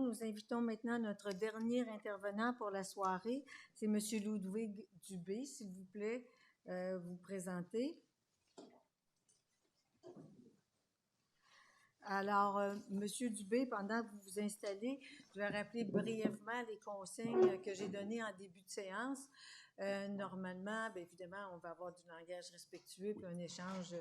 nous invitons maintenant notre dernier intervenant pour la soirée. C'est M. Ludwig Dubé, s'il vous plaît, vous présenter. Alors, Monsieur Dubé, pendant que vous vous installez, je vais rappeler brièvement les consignes que j'ai données en début de séance. Normalement, bien évidemment, on va avoir du langage respectueux puis un échange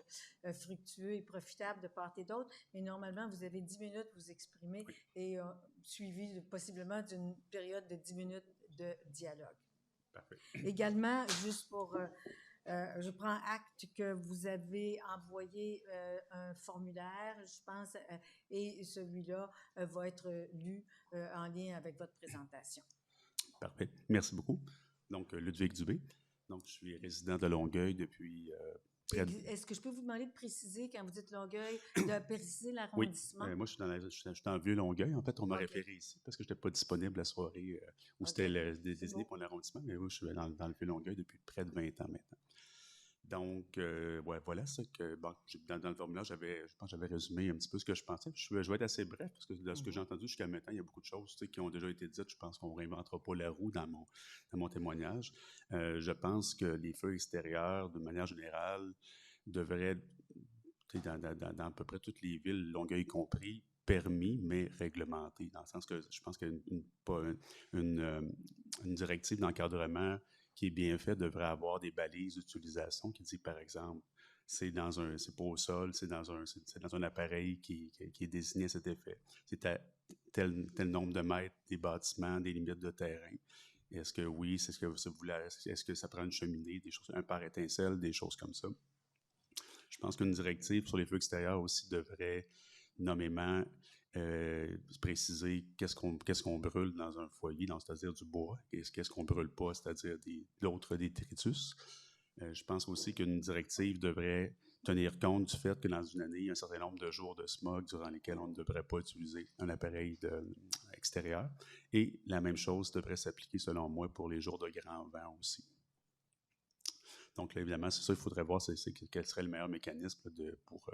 fructueux et profitable de part et d'autre. Mais normalement, vous avez 10 minutes pour vous exprimer et suivi possiblement d'une période de 10 minutes de dialogue. Parfait. Également, juste pour... je prends acte que vous avez envoyé un formulaire, je pense, et celui-là va être lu en lien avec votre présentation. Parfait. Merci beaucoup. Donc, Ludwig Dubé. Donc, je suis résident de Longueuil depuis près de... Est-ce que je peux vous demander de préciser, quand vous dites Longueuil, de préciser l'arrondissement? Oui. Moi, je suis dans le Vieux-Longueuil. En fait, on m'a référé ici parce que je n'étais pas disponible la soirée où c'était désigné pour l'arrondissement. Mais moi, je suis dans le Vieux-Longueuil depuis près de 20 ans maintenant. Donc, voilà ce que... Bon, dans le formulaire, je pense que j'avais résumé un petit peu ce que je pensais. Je vais être assez bref, parce que de ce que j'ai entendu jusqu'à maintenant, il y a beaucoup de choses qui ont déjà été dites. Je pense qu'on ne réinventera pas la roue dans mon témoignage. Je pense que les feux extérieurs, de manière générale, devraient, dans à peu près toutes les villes, Longueuil compris, permis, mais réglementés, dans le sens que je pense qu'une directive d'encadrement qui est bien fait devrait avoir des balises d'utilisation qui dit, par exemple, c'est pas au sol, c'est dans un appareil qui est désigné à cet effet. C'est à tel nombre de mètres des bâtiments, des limites de terrain. Est-ce que oui, est-ce que ça prend une cheminée, des choses, un pare-étincelle, des choses comme ça. Je pense qu'une directive sur les feux extérieurs aussi devrait nommément préciser qu'est-ce qu'on brûle dans un foyer, c'est-à-dire du bois, et qu'est-ce qu'on brûle pas, c'est-à-dire d'autres détritus. Je pense aussi qu'une directive devrait tenir compte du fait que dans une année, il y a un certain nombre de jours de smog durant lesquels on ne devrait pas utiliser un appareil extérieur. Et la même chose devrait s'appliquer, selon moi, pour les jours de grand vent aussi. Donc là, évidemment, c'est ça, il faudrait voir quel serait le meilleur mécanisme pour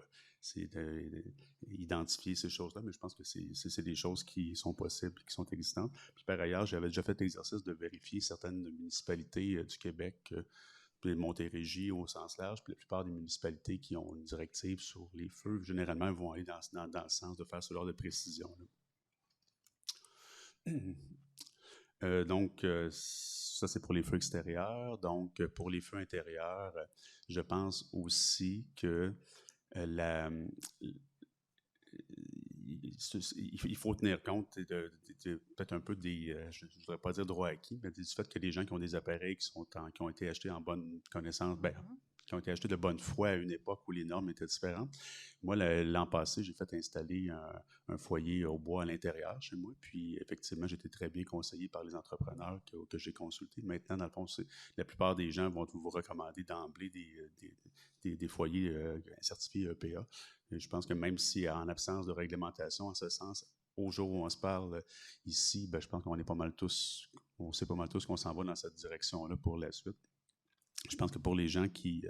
identifier ces choses-là, mais je pense que c'est des choses qui sont possibles, qui sont existantes. Puis par ailleurs, j'avais déjà fait l'exercice de vérifier certaines municipalités du Québec, puis Montérégie au sens large, puis la plupart des municipalités qui ont une directive sur les feux, généralement, vont aller dans le sens de faire ce genre de précision-là. Donc, ça, c'est pour les feux extérieurs. Donc, pour les feux intérieurs, je pense aussi que il faut tenir compte peut-être un peu je ne voudrais pas dire droit acquis, mais du fait que les gens qui ont des appareils qui ont été achetés en bonne connaissance, qui ont été achetés de bonne foi à une époque où les normes étaient différentes. Moi, l'an passé, j'ai fait installer un foyer au bois à l'intérieur chez moi, puis effectivement, j'ai été très bien conseillé par les entrepreneurs que j'ai consultés. Maintenant, dans le fond, la plupart des gens vont vous recommander d'emblée des foyers certifiés EPA. Et je pense que même si en absence de réglementation en ce sens, au jour où on se parle ici, je pense qu'on est pas mal tous, on sait pas mal tous qu'on s'en va dans cette direction-là pour la suite. Je pense que pour les gens qui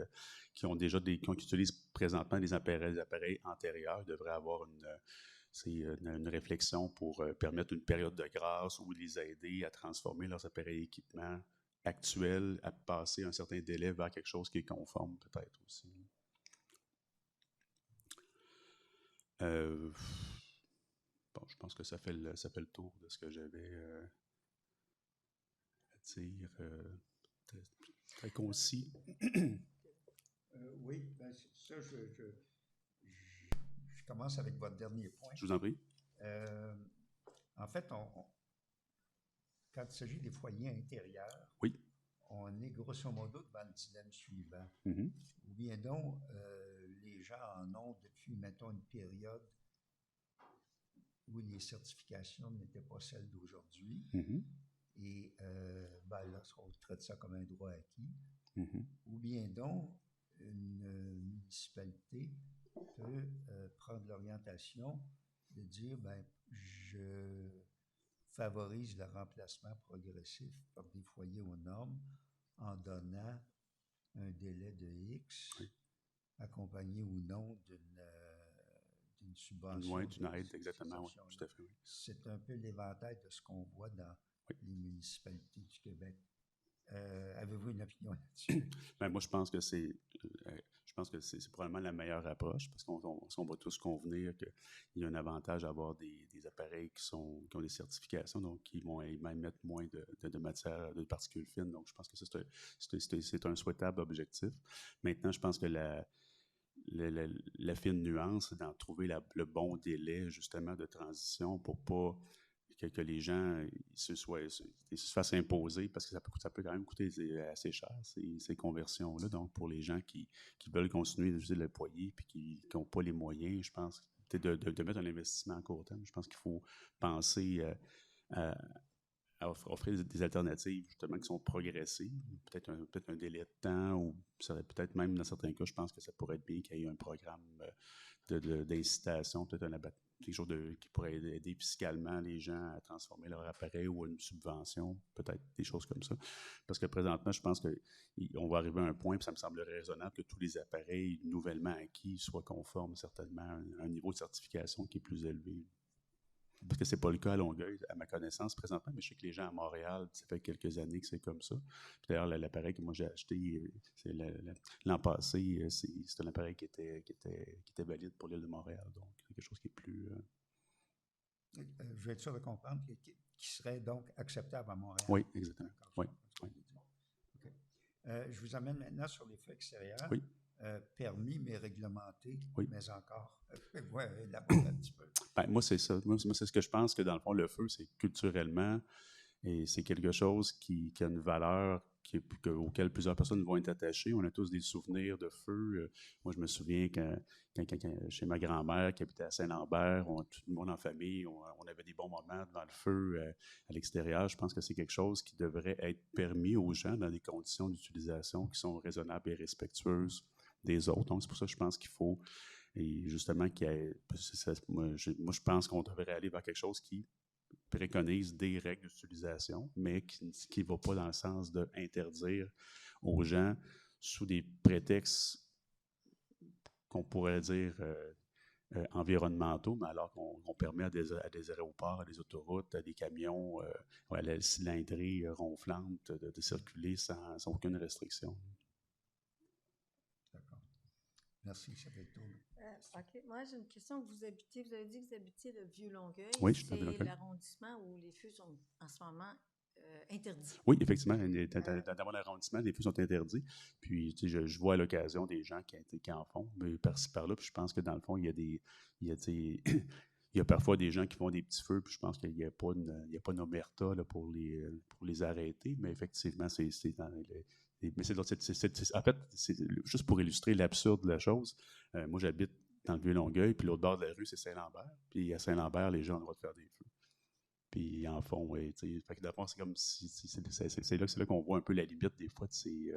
ont déjà qui utilisent présentement des appareils antérieurs, devraient avoir une réflexion pour permettre une période de grâce ou les aider à transformer leurs appareils équipements actuels, à passer un certain délai vers quelque chose qui est conforme peut-être aussi. Je pense que ça fait le tour de ce que j'avais à dire. Très concis. Oui, ça, je commence avec votre dernier point. Je vous en prie. En fait, quand il s'agit des foyers intérieurs, oui, on est grosso modo devant le dilemme suivant. Mm-hmm. Ou bien donc, les gens en ont depuis, mettons, une période où les certifications n'étaient pas celles d'aujourd'hui. Mm-hmm. Et là, on traite ça comme un droit acquis. Mm-hmm. Ou bien donc, une municipalité peut prendre l'orientation de dire, je favorise le remplacement progressif par des foyers aux normes en donnant un délai de X, oui, accompagné ou non d'une d'une subvention. Oui, d'une aide, exactement, oui, tout à fait. Oui. C'est un peu l'éventail de ce qu'on voit dans les municipalités du Québec. Avez-vous une opinion là-dessus? Ben, moi, je pense que c'est probablement la meilleure approche parce qu'on va tous convenir qu'il y a un avantage à avoir des appareils qui ont des certifications, donc qui vont émettre moins de matière, de particules fines. Donc, je pense que c'est un souhaitable objectif. Maintenant, je pense que la fine nuance, c'est d'en trouver le bon délai, justement, de transition pour pas que les gens se fassent imposer, parce que ça peut quand même coûter assez cher, ces conversions-là. Donc, pour les gens qui veulent continuer d'utiliser le foyer et qui n'ont pas les moyens, je pense de mettre un investissement à court terme. Je pense qu'il faut penser à offrir des alternatives, justement, qui sont progressives, peut-être un délai de temps, ou ça aurait peut-être même, dans certains cas, je pense que ça pourrait être bien qu'il y ait un programme d'incitation, peut-être quelque chose qui pourrait aider fiscalement les gens à transformer leur appareil ou une subvention, peut-être des choses comme ça. Parce que présentement, je pense qu'on va arriver à un point, puis ça me semblerait raisonnable que tous les appareils nouvellement acquis soient conformes certainement à un niveau de certification qui est plus élevé. Parce que ce n'est pas le cas à Longueuil, à ma connaissance, présentement, mais je sais que les gens à Montréal, ça fait quelques années que c'est comme ça. Puis d'ailleurs, l'appareil que moi j'ai acheté l'an passé, c'est un appareil qui était valide pour l'île de Montréal. Donc, c'est quelque chose qui est plus... Je vais être sûr de comprendre, qui serait donc acceptable à Montréal. Oui, exactement. Oui. Okay. Je vous amène maintenant sur les feux extérieurs. Oui. Permis, mais réglementé, oui. mais encore. Ouais, élaborer un petit peu. Ben, moi, c'est ça. Moi, c'est ce que je pense que, dans le fond, le feu, c'est culturellement, et c'est quelque chose qui a une valeur auquel plusieurs personnes vont être attachées. On a tous des souvenirs de feu. Moi, je me souviens quand chez ma grand-mère qui habitait à Saint-Lambert, tout le monde en famille, on avait des bons moments devant le feu à l'extérieur. Je pense que c'est quelque chose qui devrait être permis aux gens dans des conditions d'utilisation qui sont raisonnables et respectueuses des autres. Donc, c'est pour ça que je pense qu'il faut, et justement, moi, je pense qu'on devrait aller vers quelque chose qui préconise des règles d'utilisation, mais qui ne va pas dans le sens d'interdire aux gens sous des prétextes qu'on pourrait dire environnementaux, mais alors qu'on permet à des aéroports, à des autoroutes, à des camions, à la cylindrée ronflante de circuler sans aucune restriction. D'accord. Merci, ça fait le tour. OK. Moi, j'ai une question. Vous avez dit que vous habitiez le Vieux-Longueuil. Oui, je suis à Vieux-Longueuil. C'est l'arrondissement où les feux sont en ce moment interdits. Oui, effectivement. Dans mon arrondissement, les feux sont interdits. Puis, tu sais, je vois à l'occasion des gens qui en font, mais par-ci, par-là. Puis, je pense que dans le fond, il y a parfois des gens qui font des petits feux, puis je pense qu'il n'y a pas une omerta là, pour les arrêter. Mais effectivement, c'est dans mais en fait, c'est juste pour illustrer l'absurde de la chose. Moi, j'habite dans le Vieux-Longueuil, puis l'autre bord de la rue, c'est Saint-Lambert. Puis à Saint-Lambert, les gens ont le droit de faire des feux. Puis ils en font, oui. Fait que d'abord, c'est comme si c'est là qu'on voit un peu la limite des fois de ces...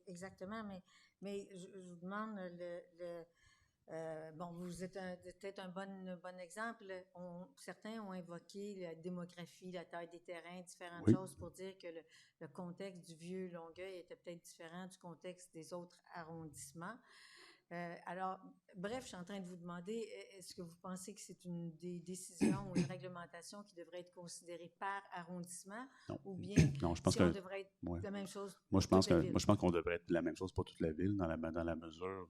Exactement, mais je vous demande bon, vous êtes peut-être un bon exemple. Certains ont invoqué la démographie, la taille des terrains, différentes choses pour dire que le contexte du Vieux-Longueuil était peut-être différent du contexte des autres arrondissements. Alors, bref, je suis en train de vous demander, est-ce que vous pensez que c'est des décisions ou une réglementation qui devrait être considérée par arrondissement? Non. Ou bien non, je pense on devrait être la même chose pour toute la ville? Moi, je pense qu'on devrait être la même chose pour toute la ville, dans la mesure,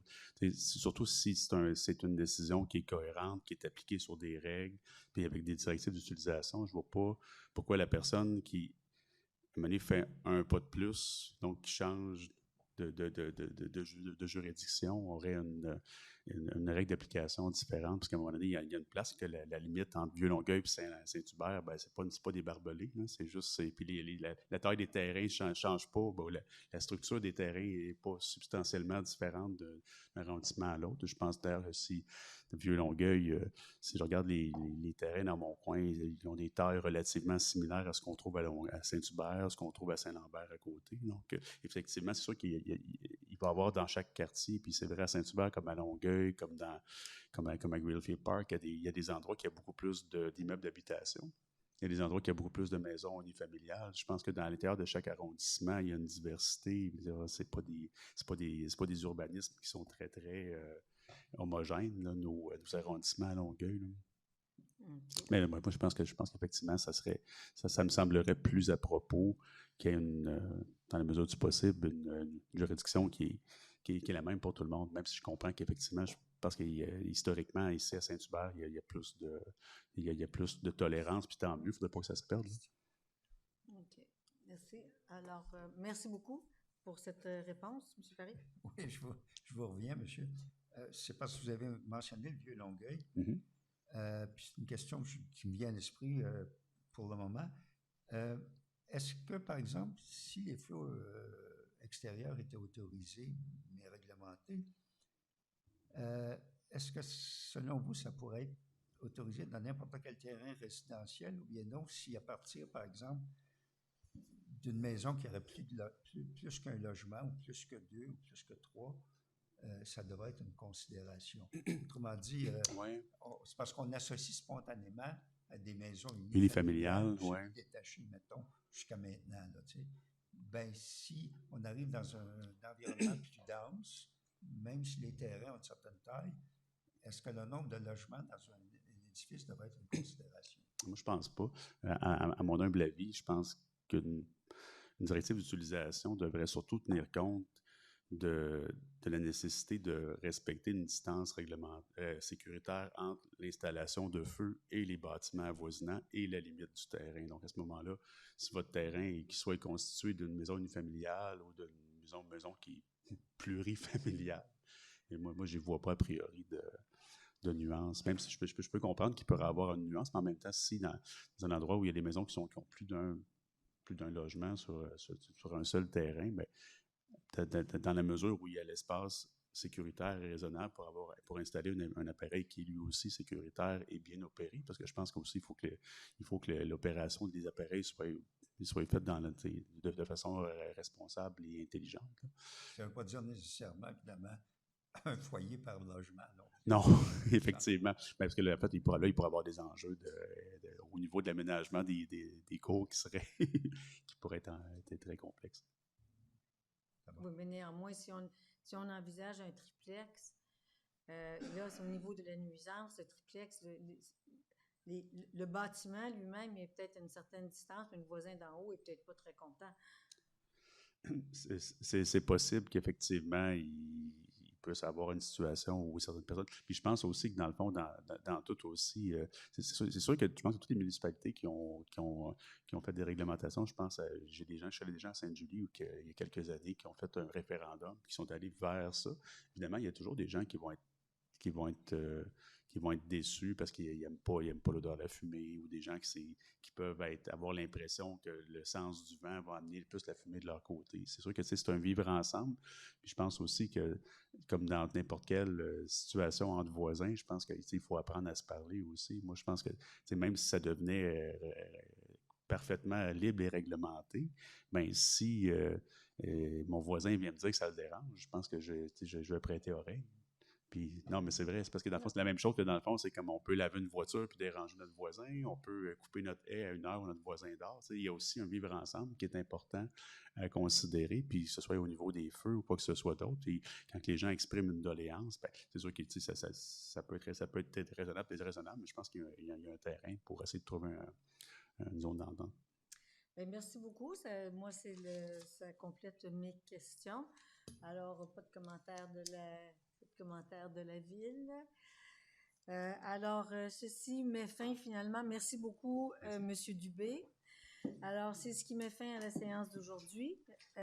surtout si c'est une décision qui est cohérente, qui est appliquée sur des règles, puis avec des directives d'utilisation. Je ne vois pas pourquoi la personne qui, à un moment donné, fait un pas de plus, donc qui change de juridiction aurait une règle d'application différente, parce qu'à un moment donné, il y a une place que la limite entre Vieux-Longueuil et Saint-Hubert, ben, c'est pas des barbelés, là, c'est juste, puis la taille des terrains ne change pas, bon, la structure des terrains n'est pas substantiellement différente d'un arrondissement à l'autre. Je pense d'ailleurs aussi, Vieux-Longueuil, si je regarde les terrains dans mon coin, ils ont des tailles relativement similaires à ce qu'on trouve à Saint-Hubert, ce qu'on trouve à Saint-Lambert à côté. Donc, effectivement, c'est sûr qu'il va y avoir dans chaque quartier, puis c'est vrai à Saint-Hubert comme à Longueuil, comme à Greenfield Park, il y a des endroits qui ont beaucoup plus d'immeubles d'habitation. Il y a des endroits qui ont beaucoup plus de maisons unifamiliales. Je pense que dans l'intérieur de chaque arrondissement, il y a une diversité. C'est pas des urbanismes qui sont très, très homogène, là, nos arrondissements à Longueuil. Là. OK. Mais moi, je pense qu'effectivement, ça me semblerait plus à propos qu'il y ait dans la mesure du possible, une juridiction qui est la même pour tout le monde, même si je comprends qu'effectivement, je pense que historiquement, ici à Saint-Hubert, il y a plus de tolérance, puis tant mieux, il ne faudrait pas que ça se perde. Là. OK. Merci. Alors, merci beaucoup pour cette réponse, M. Paré. Oui, je vous reviens, monsieur. C'est parce que vous avez mentionné le vieux Longueuil. Mm-hmm. Puis c'est une question qui me vient à l'esprit pour le moment. Est-ce que, par exemple, si les feux extérieurs étaient autorisés, mais réglementés, est-ce que, selon vous, ça pourrait être autorisé dans n'importe quel terrain résidentiel ou bien non, si à partir, par exemple, d'une maison qui aurait plus qu'un logement, ou plus que 2, ou plus que 3, ça devrait être une considération. Autrement dit, Ouais. c'est parce qu'on associe spontanément à des maisons unifamiliales, ouais. Détachées, mettons, jusqu'à maintenant. Là, ben, si on arrive dans un environnement plus dense, même si les terrains ont une certaine taille, est-ce que le nombre de logements dans un édifice devrait être une considération? Moi, je pense pas. À mon humble avis, je pense qu'une directive d'utilisation devrait surtout tenir compte de la nécessité de respecter une distance sécuritaire entre l'installation de feu et les bâtiments avoisinants et la limite du terrain. Donc, à ce moment-là, si votre terrain soit constitué d'une maison unifamiliale ou d'une maison qui est plurifamiliale, et moi je n'y vois pas a priori de nuances, même si je peux comprendre qu'il pourrait avoir une nuance, mais en même temps, si dans un endroit où il y a des maisons qui ont plus d'un logement sur un seul terrain, bien, dans la mesure où il y a l'espace sécuritaire et raisonnable pour installer un appareil qui est lui aussi sécuritaire et bien opéré, parce que je pense qu'aussi il faut que l'opération des appareils soit faite de façon responsable et intelligente. Là. Ça ne veut pas dire nécessairement, évidemment, un foyer par logement. Non, effectivement. Parce que là, en fait, il pourrait avoir des enjeux au niveau de l'aménagement des cours qui pourraient être très complexes. Oui, mais néanmoins, si on envisage un triplex, là, c'est au niveau de la nuisance, le triplex, le bâtiment lui-même est peut-être à une certaine distance, mais le voisin d'en haut n'est peut-être pas très content. C'est possible qu'effectivement, il puisse avoir une situation où certaines personnes... Puis je pense aussi que dans le fond, dans tout aussi... c'est sûr que je pense que toutes les municipalités qui ont fait des réglementations, je pense, je suis allé déjà à Sainte-Julie il y a quelques années qui ont fait un référendum, qui sont allés vers ça. Évidemment, il y a toujours des gens qui vont être déçus parce qu'ils n'aiment pas l'odeur de la fumée, ou des gens qui peuvent avoir l'impression que le sens du vent va amener plus la fumée de leur côté. C'est sûr que c'est un vivre ensemble. Puis je pense aussi que, comme dans n'importe quelle situation entre voisins, je pense qu'il faut apprendre à se parler aussi. Moi, je pense que même si ça devenait parfaitement libre et réglementé, bien, si mon voisin vient me dire que ça le dérange, je pense que je vais prêter oreille. Puis, non, mais c'est vrai, c'est parce que dans le fond, c'est la même chose que dans le fond, c'est comme on peut laver une voiture puis déranger notre voisin, on peut couper notre haie à une heure où notre voisin dort. Il y a aussi un vivre ensemble qui est important à considérer, puis que ce soit au niveau des feux ou quoi que ce soit d'autre. Et quand les gens expriment une doléance, bien, c'est sûr que ça peut être raisonnable, déraisonnable, mais je pense qu'il y a un terrain pour essayer de trouver une zone d'entente. Bien, merci beaucoup. Moi, ça complète mes questions. Alors, pas de commentaires de la ville. Alors, ceci met fin finalement. Merci beaucoup, M. Dubé. Alors, c'est ce qui met fin à la séance d'aujourd'hui.